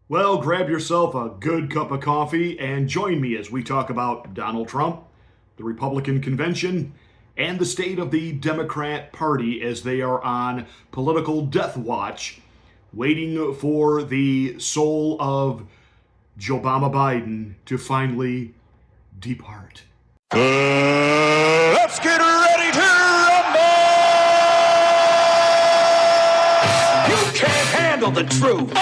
Well, grab yourself a good cup of coffee and join me as we talk about Donald Trump, the Republican convention, and the state of the Democrat Party as they are on political death watch, waiting for the soul of Joe Biden to finally depart. Let's get ready to rumble! You can't handle the truth.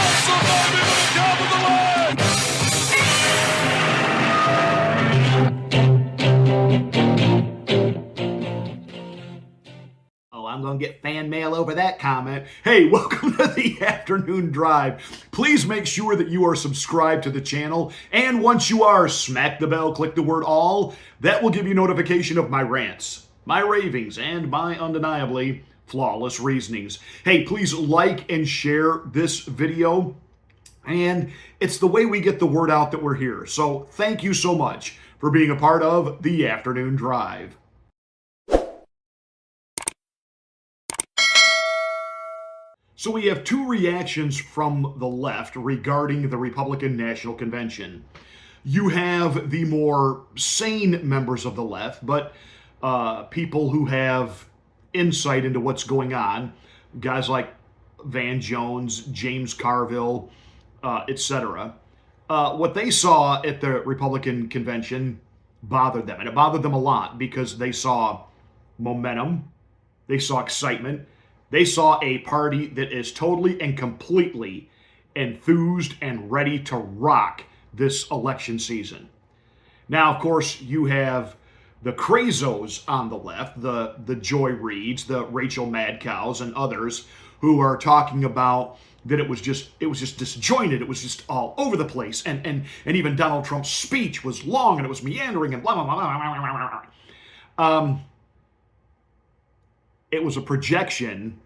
Oh, I'm going to get fan mail over that comment. Hey, welcome to the afternoon drive. Please make sure that you are subscribed to the channel. And once you are, smack the bell, click the word all. That will give you notification of my rants, my ravings, and my undeniably flawless reasonings. Hey, please like and share this video. And it's the way we get the word out that we're here. So thank you so much for being a part of the afternoon drive. So we have two reactions from the left regarding the Republican National Convention. You have the more sane members of the left, but people who have insight into what's going on, guys like Van Jones, James Carville, etc. What they saw at the Republican convention bothered them, and it bothered them a lot because they saw momentum, they saw excitement, they saw a party that is totally and completely enthused and ready to rock this election season. Now, of course, you have the crazos on the left, the Joy Reids, the Rachel Madcows, and others who are talking about that it was just disjointed, it was just all over the place, and even Donald Trump's speech was long and it was meandering and blah blah blah blah blah blah. It was a projection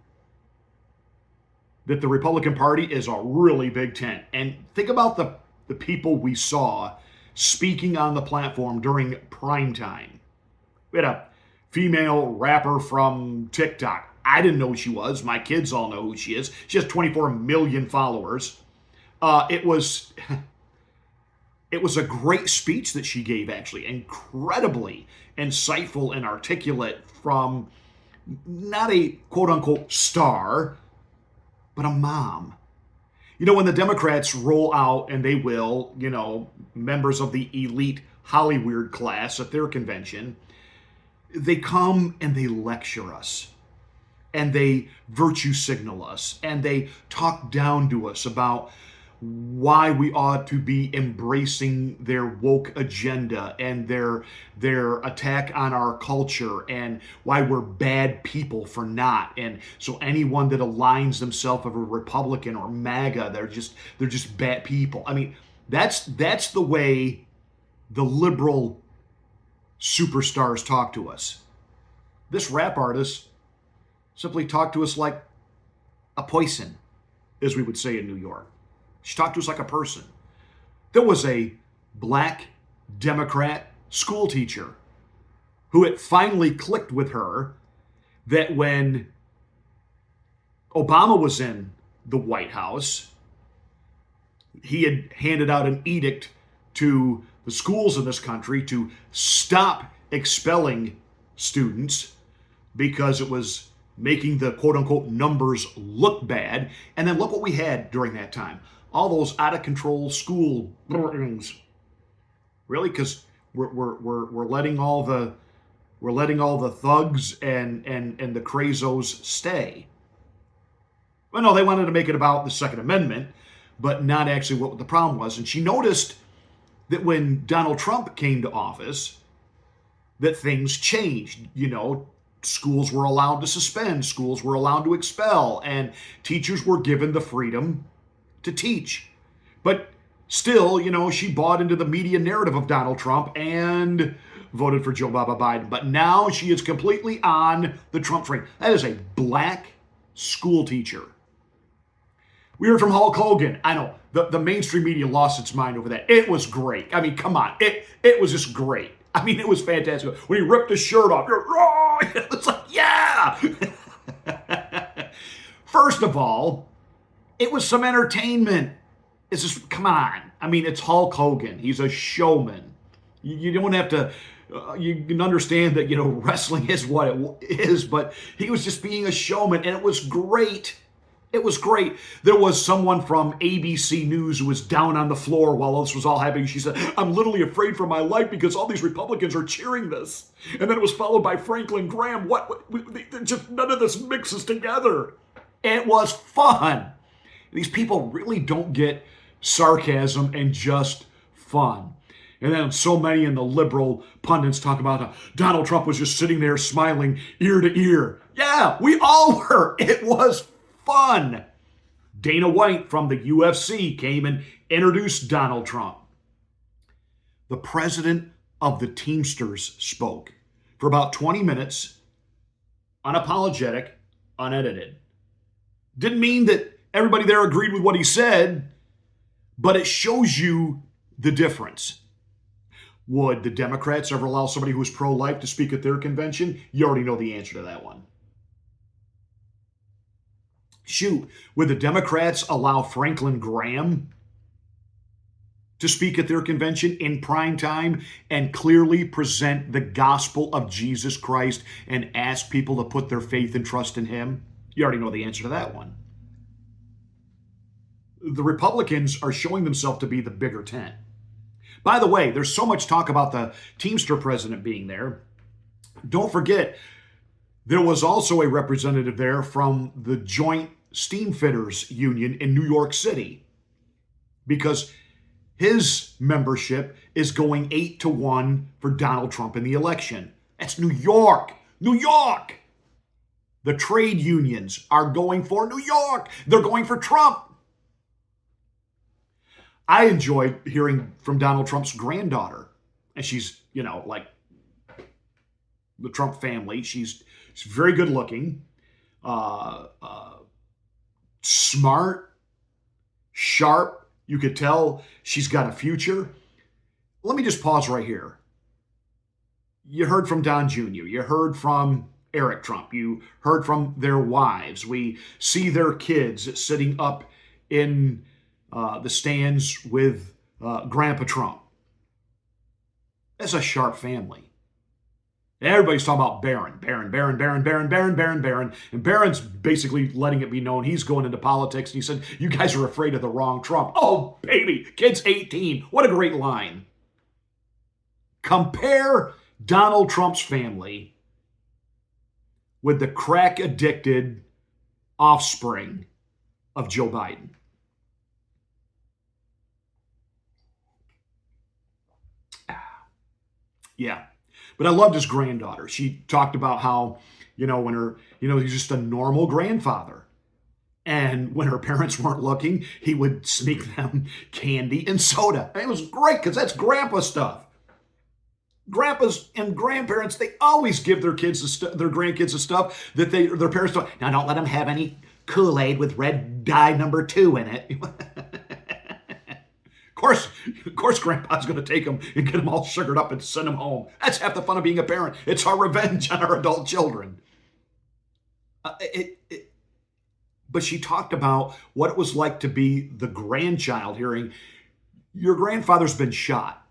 that the Republican Party is a really big tent. And think about the people we saw speaking on the platform during prime time. We had a female rapper from TikTok. I didn't know who she was. My kids all know who she is. She has 24 million followers. It was a great speech that she gave, actually. Incredibly insightful and articulate from not a quote-unquote star, but a mom. You know, when the Democrats roll out, and they will, members of the elite Hollywood class at their convention, they come and they lecture us, and they virtue signal us, and they talk down to us about why we ought to be embracing their woke agenda and their attack on our culture, and why we're bad people for not. And so anyone that aligns themselves with a Republican or MAGA, they're just bad people. I mean, that's the way the liberal superstars talk to us. This rap artist simply talked to us like a poison, as we would say in New York. She talked to us like a person. There was a black Democrat school teacher who it finally clicked with her that when Obama was in the White House, he had handed out an edict to the schools in this country to stop expelling students because it was making the quote-unquote numbers look bad. And then look what we had during that time. All those out-of-control school boardings. Really? Because we're letting all the thugs and the crazos stay. Well, no, they wanted to make it about the Second Amendment, but not actually what the problem was. And she noticed that when Donald Trump came to office, that things changed. Schools were allowed to suspend, schools were allowed to expel, and teachers were given the freedom to teach. But still, she bought into the media narrative of Donald Trump and voted for Joe Biden. But now she is completely on the Trump train. That is a black school teacher. We heard from Hulk Hogan. I know the mainstream media lost its mind over that. It was great. I mean, come on. It was just great. I mean, it was fantastic. When he ripped his shirt off, it's like, yeah. First of all, it was some entertainment. It's just, come on. I mean, it's Hulk Hogan. He's a showman. You don't have to, you can understand that, wrestling is what it is, but he was just being a showman, and it was great. It was great. There was someone from ABC News who was down on the floor while this was all happening. She said, I'm literally afraid for my life because all these Republicans are cheering this. And then it was followed by Franklin Graham. Just none of this mixes together. It was fun. These people really don't get sarcasm and just fun. And then so many in the liberal pundits talk about how Donald Trump was just sitting there smiling ear to ear. Yeah, we all were. It was fun. Dana White from the UFC came and introduced Donald Trump. The president of the Teamsters spoke for about 20 minutes, unapologetic, unedited. Didn't mean that everybody there agreed with what he said, but it shows you the difference. Would the Democrats ever allow somebody who was pro-life to speak at their convention? You already know the answer to that one. Shoot, would the Democrats allow Franklin Graham to speak at their convention in prime time and clearly present the gospel of Jesus Christ and ask people to put their faith and trust in him? You already know the answer to that one. The Republicans are showing themselves to be the bigger tent. By the way, there's so much talk about the Teamster president being there. Don't forget, there was also a representative there from the Joint Steamfitters Union in New York City, because his membership is going 8-1 for Donald Trump in the election. That's New York. New York! The trade unions are going for New York. They're going for Trump. I enjoyed hearing from Donald Trump's granddaughter. And she's, like the Trump family. She's very good looking, smart, sharp. You could tell she's got a future. Let me just pause right here. You heard from Don Jr. You heard from Eric Trump. You heard from their wives. We see their kids sitting up in the stands with Grandpa Trump. That's a sharp family. Everybody's talking about Barron. And Barron's basically letting it be known he's going into politics. And he said, you guys are afraid of the wrong Trump. Oh, baby, kid's 18. What a great line. Compare Donald Trump's family with the crack-addicted offspring of Joe Biden. Yeah. But I loved his granddaughter. She talked about how, when he's just a normal grandfather. And when her parents weren't looking, he would sneak them candy and soda. And it was great because that's grandpa stuff. Grandpas and grandparents, they always give their grandkids the stuff that their parents don't. Now, don't let them have any Kool-Aid with red dye number 2 in it. Of course, Grandpa's going to take them and get them all sugared up and send them home. That's half the fun of being a parent. It's our revenge on our adult children. But she talked about what it was like to be the grandchild, hearing your grandfather's been shot.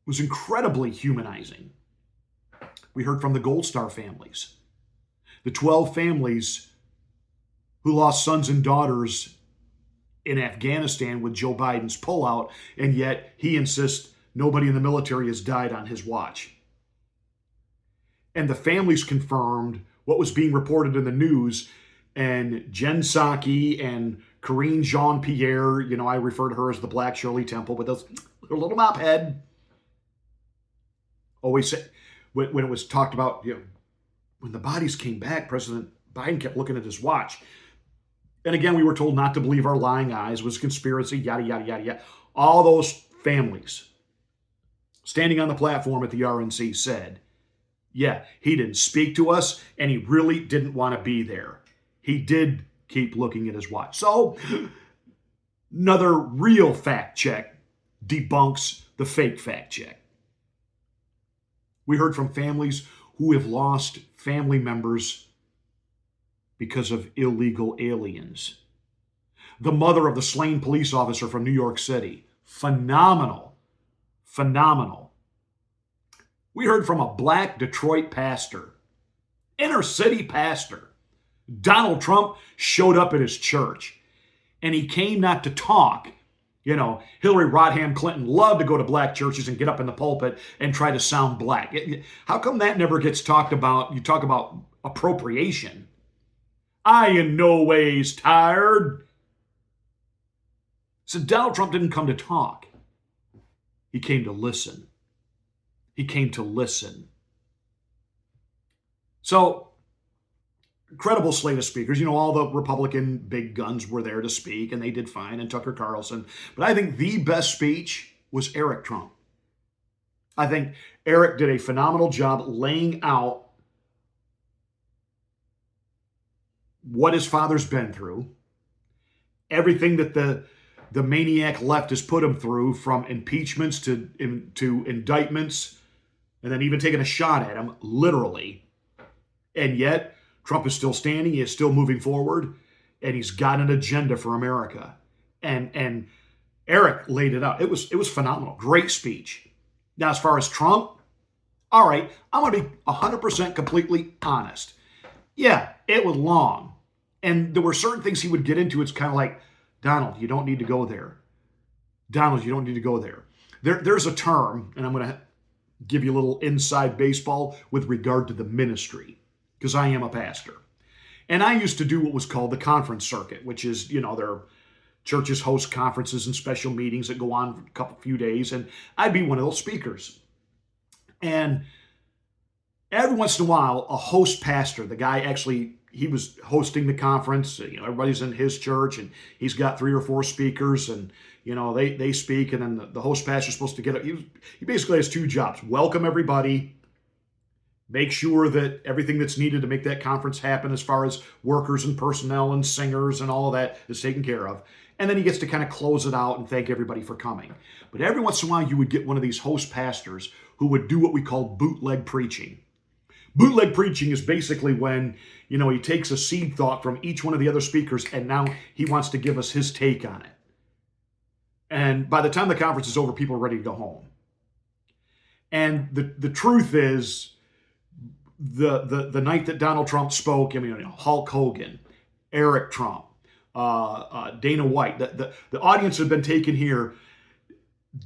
It was incredibly humanizing. We heard from the Gold Star families, the 12 families who lost sons and daughters in Afghanistan with Joe Biden's pullout, and yet he insists nobody in the military has died on his watch. And the families confirmed what was being reported in the news, and Jen Psaki and Karine Jean-Pierre, I refer to her as the Black Shirley Temple, with those little mop head, always said, when it was talked about, when the bodies came back, President Biden kept looking at his watch. And again, we were told not to believe our lying eyes, was conspiracy, yada, yada, yada, yada. All those families standing on the platform at the RNC said, yeah, he didn't speak to us, and he really didn't want to be there. He did keep looking at his watch. So, another real fact check debunks the fake fact check. We heard from families who have lost family members because of illegal aliens. the mother of the slain police officer from New York City. Phenomenal. Phenomenal. We heard from a black Detroit pastor, inner city pastor. Donald Trump showed up at his church, and he came not to talk. You know, Hillary Rodham Clinton loved to go to black churches and get up in the pulpit and try to sound black. How come that never gets talked about? You talk about appropriation. I in no ways tired. So Donald Trump didn't come to talk. He came to listen. He came to listen. So, incredible slate of speakers. You know, all the Republican big guns were there to speak, and they did fine, and Tucker Carlson. But I think the best speech was Eric Trump. I think Eric did a phenomenal job laying out what his father's been through, everything that the maniac left has put him through, from impeachments to indictments, and then even taking a shot at him, literally. And yet, Trump is still standing, he is still moving forward, and he's got an agenda for America. And Eric laid it out. It was phenomenal. Great speech. Now, as far as Trump, all right, I'm going to be 100% completely honest. Yeah, it was long. And there were certain things he would get into. It's kind of like, Donald, you don't need to go there. Donald, you don't need to go there. There's a term, and I'm going to give you a little inside baseball with regard to the ministry, because I am a pastor. And I used to do what was called the conference circuit, which is, you know, their churches host conferences and special meetings that go on for a few days, and I'd be one of those speakers. And every once in a while, a host pastor, the guy actually, he was hosting the conference, you know, everybody's in his church, and he's got 3 or 4 speakers, and, you know, they speak, and then the host pastor's supposed to get up. He basically has 2 jobs: welcome everybody, make sure that everything that's needed to make that conference happen as far as workers and personnel and singers and all of that is taken care of. And then he gets to kind of close it out and thank everybody for coming. But every once in a while, you would get one of these host pastors who would do what we call bootleg preaching. Bootleg preaching is basically when, you know, he takes a seed thought from each one of the other speakers, and now he wants to give us his take on it. And by the time the conference is over, people are ready to go home. And the truth is, the night that Donald Trump spoke, I mean, you know, Hulk Hogan, Eric Trump, Dana White, the audience had been taken here.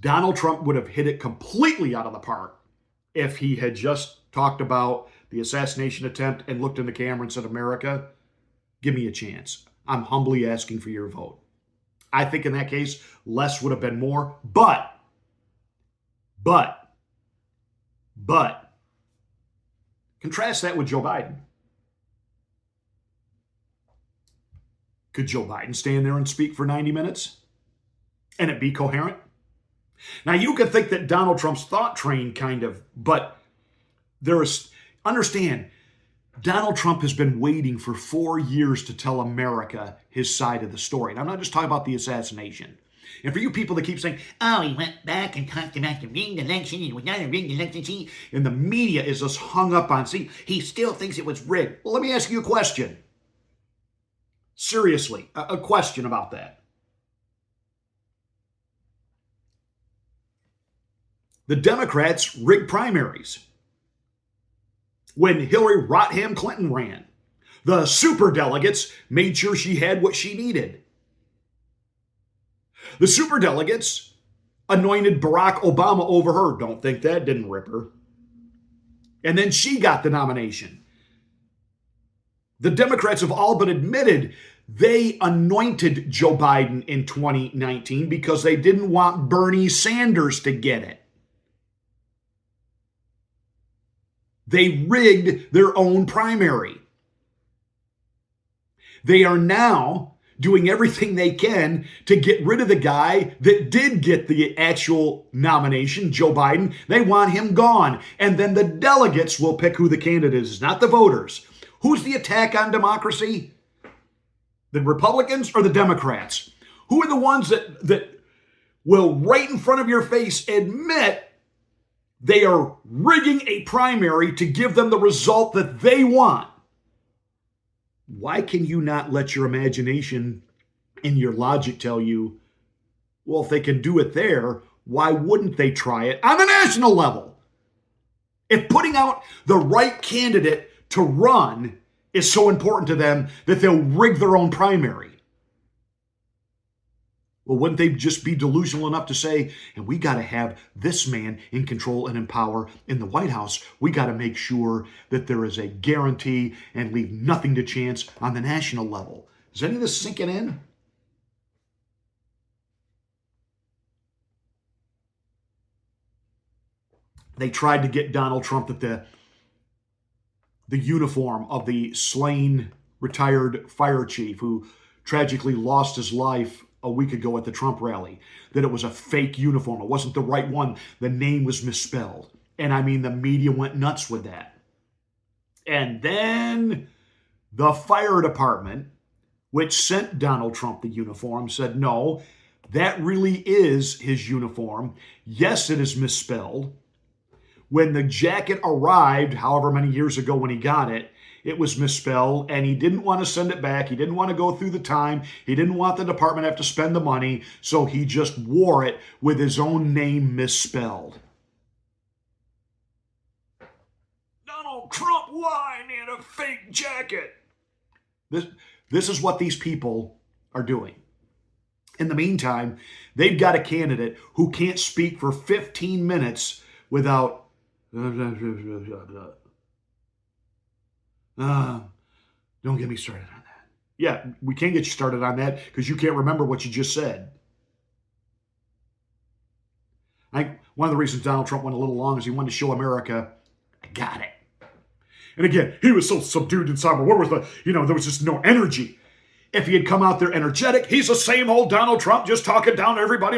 Donald Trump would have hit it completely out of the park if he had just talked about the assassination attempt and looked in the camera and said, America, give me a chance. I'm humbly asking for your vote. I think in that case, less would have been more, but, contrast that with Joe Biden. Could Joe Biden stand there and speak for 90 minutes and it be coherent? Now, you could think that Donald Trump's thought train kind of, but understand, Donald Trump has been waiting for 4 years to tell America his side of the story. And I'm not just talking about the assassination. And for you people that keep saying, oh, he went back and talked about the rigged election, it was not a rigged election, see, and the media is just hung up on, see, he still thinks it was rigged. Well, let me ask you a question. Seriously, a question about that. The Democrats rigged primaries. When Hillary Rodham Clinton ran, the superdelegates made sure she had what she needed. The superdelegates anointed Barack Obama over her. Don't think that didn't rip her. And then she got the nomination. The Democrats have all but admitted they anointed Joe Biden in 2019 because they didn't want Bernie Sanders to get it. They rigged their own primary. They are now doing everything they can to get rid of the guy that did get the actual nomination, Joe Biden. They want him gone. And then the delegates will pick who the candidate is, not the voters. Who's the attack on democracy? The Republicans or the Democrats? Who are the ones that will right in front of your face admit they are rigging a primary to give them the result that they want? Why can you not let your imagination And your logic tell you, well, if they can do it there, why wouldn't they try it on the national level? If putting out the right candidate to run is so important to them that they'll rig their own primary. Well, wouldn't they just be delusional enough to say, and we got to have this man in control and in power in the White House. We got to make sure that there is a guarantee and leave nothing to chance on the national level. Is any of this sinking in? They tried to get Donald Trump at the uniform of the slain retired fire chief who tragically lost his life a week ago at the Trump rally, that it was a fake uniform. It wasn't the right one. The name was misspelled. And I mean, the media went nuts with that. And then the fire department, which sent Donald Trump the uniform, said, no, that really is his uniform. Yes, it is misspelled. When the jacket arrived, however many years ago when he got it, it was misspelled, and he didn't want to send it back. He didn't want to go through the time. He didn't want the department to have to spend the money, so he just wore it with his own name misspelled. Donald Trump lying in a fake jacket. This is what these people are doing. In the meantime, they've got a candidate who can't speak for 15 minutes without don't get me started on that. Yeah, we can't get you started on that because you can't remember what you just said. I think one of the reasons Donald Trump went a little long is he wanted to show America, I got it. And again, he was so subdued and somber. Where was there was just no energy. If he had come out there energetic, he's the same old Donald Trump just talking down to everybody.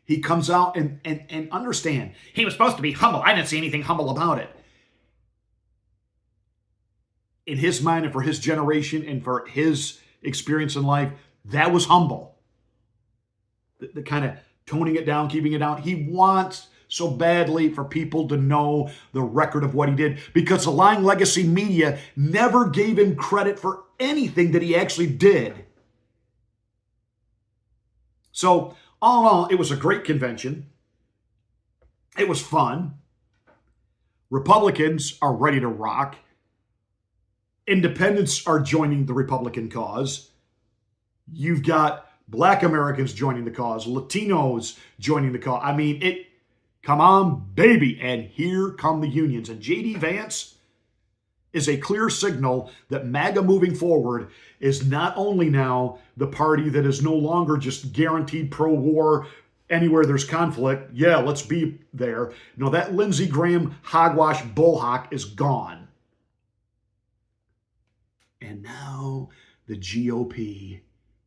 He comes out and understand. He was supposed to be humble. I didn't see anything humble about it. In his mind and for his generation and for his experience in life, that was humble. The kind of toning it down, keeping it down. He wants so badly for people to know the record of what he did because the lying legacy media never gave him credit for anything that he actually did. So, all in all, it was a great convention. It was fun. Republicans are ready to rock. Independents are joining the Republican cause. You've got Black Americans joining the cause, Latinos joining the cause. I mean, come on, baby. And here come the unions. And J.D. Vance is a clear signal that MAGA moving forward is not only now the party that is no longer just guaranteed pro-war anywhere there's conflict. Yeah, let's be there. No, that Lindsey Graham hogwash bullhawk is gone. And now the GOP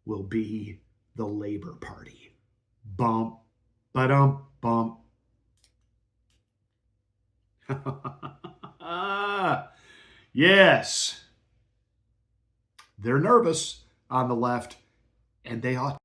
will be the Labor Party. Bump, ba-dum, bump. Yes. They're nervous on the left, and they ought